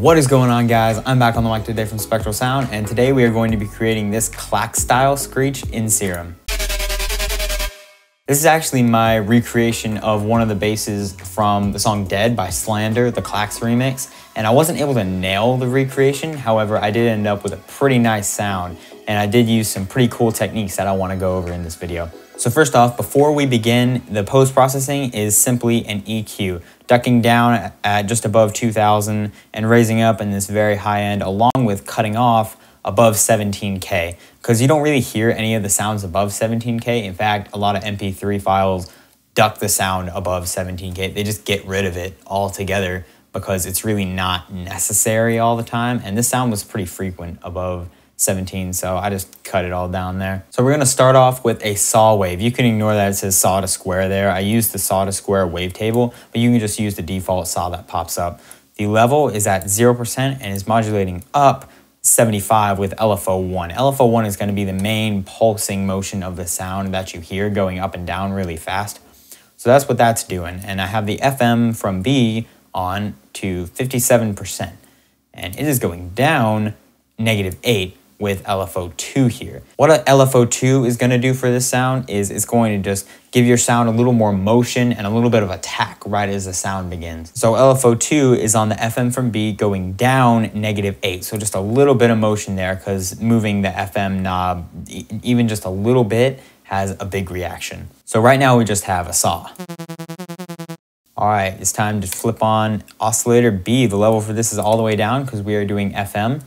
What is going on, guys? I'm back on the mic today from Spectral Sound, and today we are going to be creating this Klaxx style screech in Serum. This is actually my recreation of one of the basses from the song Dead by Slander, the Klaxx remix, and I wasn't able to nail the recreation. However, I did end up with a pretty nice sound, and I did use some pretty cool techniques that I want to go over in this video. So first off, before we begin, the post-processing is simply an EQ, ducking down at just above 2000 and raising up in this very high end, along with cutting off above 17K, because you don't really hear any of the sounds above 17K. In fact, a lot of MP3 files duck the sound above 17K. They just get rid of it altogether because it's really not necessary all the time. And this sound was pretty frequent above 17, so I just cut it all down there. So we're gonna start off with a saw wave. You can ignore that it says saw to square there. I used the saw to square wavetable, but you can just use the default saw that pops up. The level is at 0% and is modulating up 75 with LFO1. LFO1 is gonna be the main pulsing motion of the sound that you hear going up and down really fast. So that's what that's doing. And I have the FM from B on to 57%. And it is going down -8 with LFO2 here. What a LFO2 is going to do for this sound is it's going to just give your sound a little more motion and a little bit of attack right as the sound begins. So LFO2 is on the FM from B going down -8. So just a little bit of motion there, because moving the FM knob even just a little bit has a big reaction. So right now we just have a saw. All right, it's time to flip on Oscillator B. The level for this is all the way down because we are doing FM.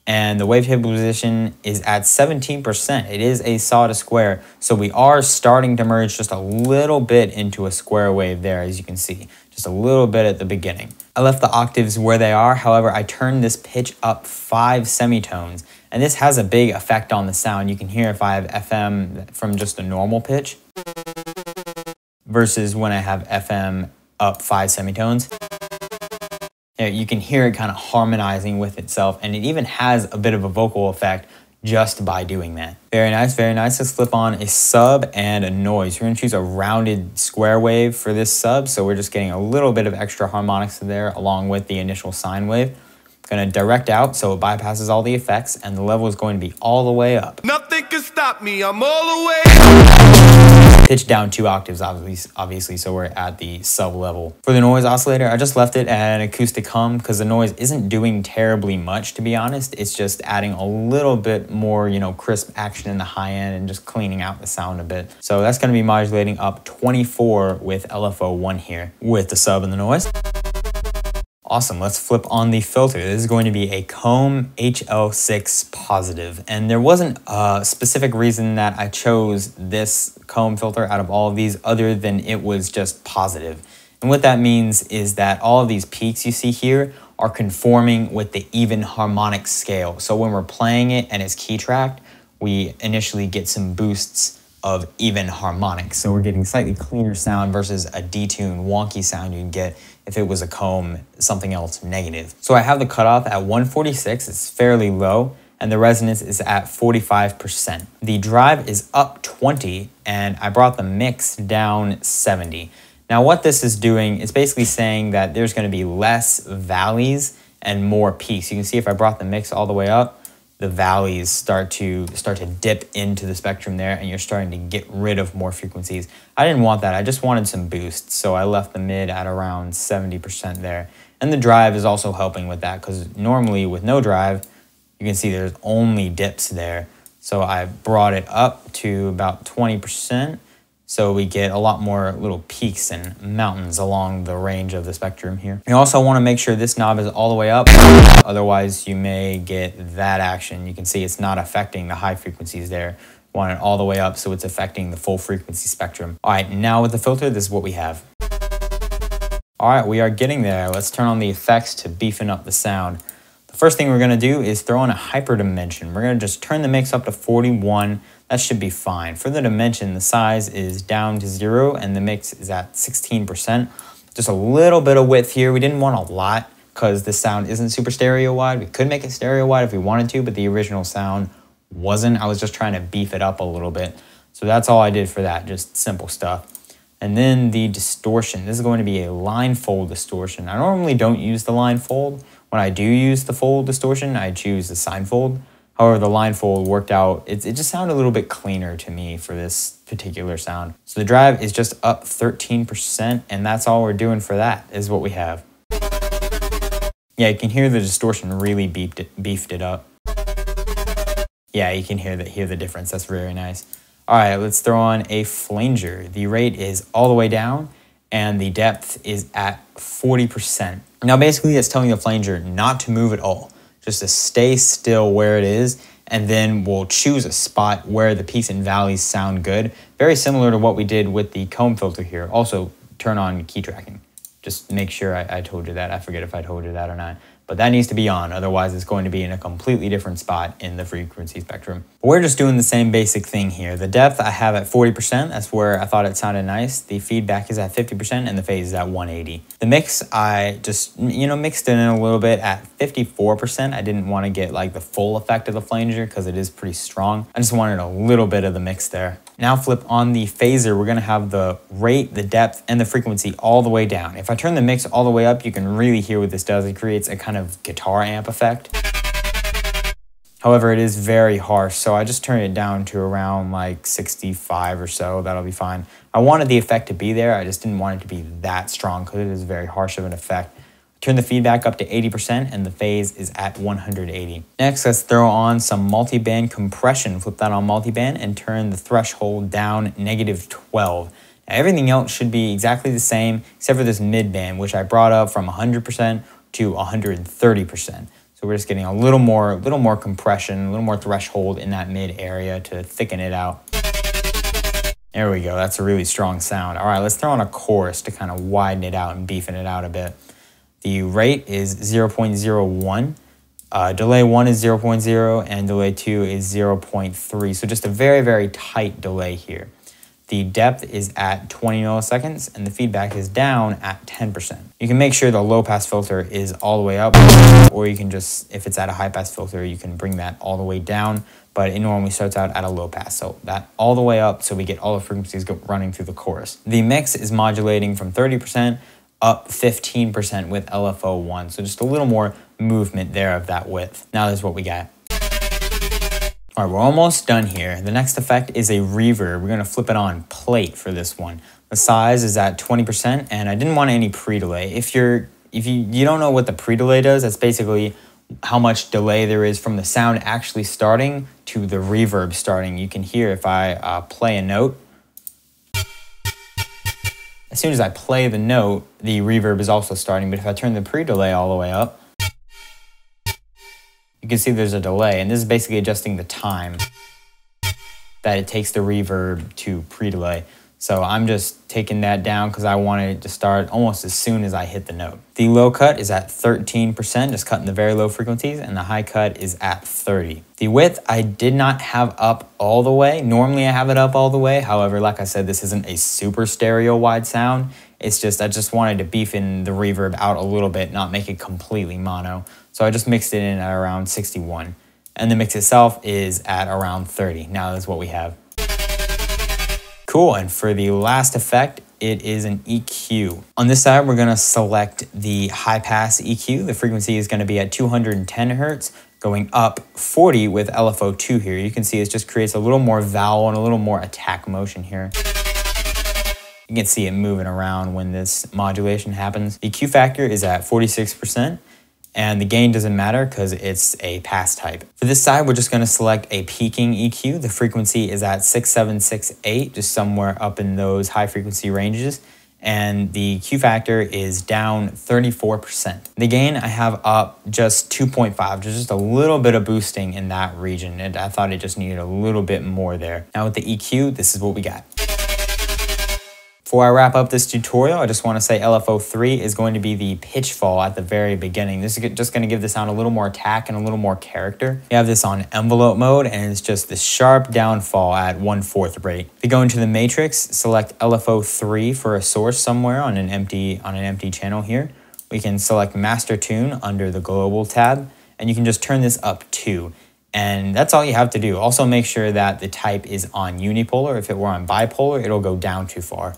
And the wavetable position is at 17%. It is a saw to square, so we are starting to merge just a little bit into a square wave there, as you can see, just a little bit at the beginning. I left the octaves where they are. However, I turned this pitch up 5 semitones, and this has a big effect on the sound. You can hear if I have FM from just a normal pitch versus when I have FM up 5 semitones. You can hear it kind of harmonizing with itself, and it even has a bit of a vocal effect just by doing that. Very nice, very nice. Let's flip on a sub and a noise. We're gonna choose a rounded square wave for this sub, so we're just getting a little bit of extra harmonics there along with the initial sine wave. Gonna direct out so it bypasses all the effects, and the level is going to be all the way up. Nothing can stop me, I'm all the way. Pitch down 2 octaves, obviously, so we're at the sub level. For the noise oscillator, I just left it at an acoustic hum because the noise isn't doing terribly much, to be honest. It's just adding a little bit more, crisp action in the high end and just cleaning out the sound a bit. So that's gonna be modulating up 24 with LFO1 here with the sub and the noise. Awesome, let's flip on the filter. This is going to be a Comb HL6 positive. And there wasn't a specific reason that I chose this comb filter out of all of these other than it was just positive. And what that means is that all of these peaks you see here are conforming with the even harmonic scale. So when we're playing it and it's key tracked, we initially get some boosts of even harmonics. So we're getting slightly cleaner sound versus a detuned wonky sound you'd get if it was a comb, something else negative. So I have the cutoff at 146, it's fairly low, and the resonance is at 45%. The drive is up 20, and I brought the mix down 70. Now what this is doing is basically saying that there's gonna be less valleys and more peaks. You can see if I brought the mix all the way up, the valleys start to dip into the spectrum there, and you're starting to get rid of more frequencies. I didn't want that, I just wanted some boosts, so I left the mid at around 70% there. And the drive is also helping with that, because normally with no drive, you can see there's only dips there. So I brought it up to about 20%, so we get a lot more little peaks and mountains along the range of the spectrum here. You also want to make sure this knob is all the way up, otherwise you may get that action. You can see it's not affecting the high frequencies there. Want it all the way up so it's affecting the full frequency spectrum. All right, now with the filter, this is what we have. All right, we are getting there. Let's turn on the effects to beefing up the sound. The first thing we're gonna do is throw in a hyper dimension. We're gonna just turn the mix up to 41. That should be fine. For the dimension, the size is down to 0 and the mix is at 16%. Just a little bit of width here. We didn't want a lot because the sound isn't super stereo wide. We could make it stereo wide if we wanted to, but the original sound wasn't. I was just trying to beef it up a little bit. So that's all I did for that, just simple stuff. And then the distortion. This is going to be a line fold distortion. I normally don't use the line fold When I do use the fold distortion, I choose the sine fold. However, the line fold worked out, it just sounded a little bit cleaner to me for this particular sound. So the drive is just up 13%, and that's all we're doing for that, is what we have. Yeah, you can hear the distortion really beefed it up. Yeah, you can hear the difference. That's very nice. All right, let's throw on a flanger. The rate is all the way down, and the depth is at 40%. Now, basically, it's telling the flanger not to move at all, just to stay still where it is, and then we'll choose a spot where the peaks and valleys sound good. Very similar to what we did with the comb filter here. Also, turn on key tracking. Just make sure I told you that. I forget if I told you that or not. But that needs to be on, otherwise it's going to be in a completely different spot in the frequency spectrum. But we're just doing the same basic thing here. The depth I have at 40%, that's where I thought it sounded nice. The feedback is at 50% and the phase is at 180. The mix, I just, mixed it in a little bit at 54%. I didn't want to get like the full effect of the flanger because it is pretty strong. I just wanted a little bit of the mix there. Now flip on the phaser, we're gonna have the rate, the depth, and the frequency all the way down. If I turn the mix all the way up, you can really hear what this does. It creates a kind of guitar amp effect. However, it is very harsh, so I just turned it down to around like 65 or so. That'll be fine. I wanted the effect to be there, I just didn't want it to be that strong because it is very harsh of an effect. Turn the feedback up to 80% and the phase is at 180. Next, let's throw on some multiband compression. Flip that on multiband and turn the threshold down -12. Now, everything else should be exactly the same except for this mid-band, which I brought up from 100% to 130%. So we're just getting a little more compression, a little more threshold in that mid area to thicken it out. There we go, that's a really strong sound. All right, let's throw on a chorus to kind of widen it out and beefing it out a bit. The rate is 0.01, delay 1 is 0.0, and delay 2 is 0.3. So just a very, very tight delay here. The depth is at 20 milliseconds, and the feedback is down at 10%. You can make sure the low-pass filter is all the way up, or you can just, if it's at a high-pass filter, you can bring that all the way down, but it normally starts out at a low-pass. So that all the way up, so we get all the frequencies running through the chorus. The mix is modulating from 30% up 15% with LFO1. So just a little more movement there of that width. Now that's what we got. All right, we're almost done here. The next effect is a reverb. We're gonna flip it on plate for this one. The size is at 20% and I didn't want any pre-delay. If you don't know what the pre-delay does, that's basically how much delay there is from the sound actually starting to the reverb starting. You can hear if I play a note, as soon as I play the note, the reverb is also starting, but if I turn the pre-delay all the way up, you can see there's a delay, and this is basically adjusting the time that it takes the reverb to pre-delay. So I'm just taking that down because I wanted it to start almost as soon as I hit the note. The low cut is at 13%, just cutting the very low frequencies, and the high cut is at 30. The width I did not have up all the way. Normally I have it up all the way. However, like I said, this isn't a super stereo wide sound. It's just, I just wanted to beef in the reverb out a little bit, not make it completely mono. So I just mixed it in at around 61. And the mix itself is at around 30. Now that's what we have. Cool, and for the last effect, it is an EQ. On this side, we're gonna select the high pass EQ. The frequency is gonna be at 210 Hertz, going up 40 with LFO2 here. You can see it just creates a little more vowel and a little more attack motion here. You can see it moving around when this modulation happens. The EQ factor is at 46%. And the gain doesn't matter because it's a pass type. For this side, we're just gonna select a peaking EQ. The frequency is at 6768, just somewhere up in those high frequency ranges. And the Q factor is down 34%. The gain I have up just 2.5, just a little bit of boosting in that region. And I thought it just needed a little bit more there. Now with the EQ, this is what we got. Before I wrap up this tutorial, I just want to say LFO3 is going to be the pitch fall at the very beginning. This is just going to give the sound a little more attack and a little more character. You have this on envelope mode, and it's just this sharp downfall at 1/4 rate. If you go into the matrix, select LFO3 for a source somewhere on an empty channel here. We can select master tune under the global tab, and you can just turn this up 2. And that's all you have to do. Also make sure that the type is on unipolar. If it were on bipolar, it'll go down too far.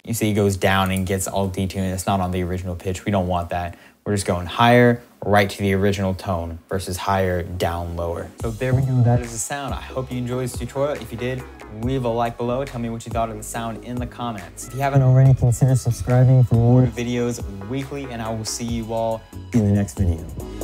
You see it goes down and gets all detuned. It's not on the original pitch. We don't want that. We're just going higher, right to the original tone versus higher, down, lower. So there we go, that is the sound. I hope you enjoyed this tutorial. If you did, leave a like below. Tell me what you thought of the sound in the comments. If you haven't already, consider subscribing for more videos weekly, and I will see you all in the next video.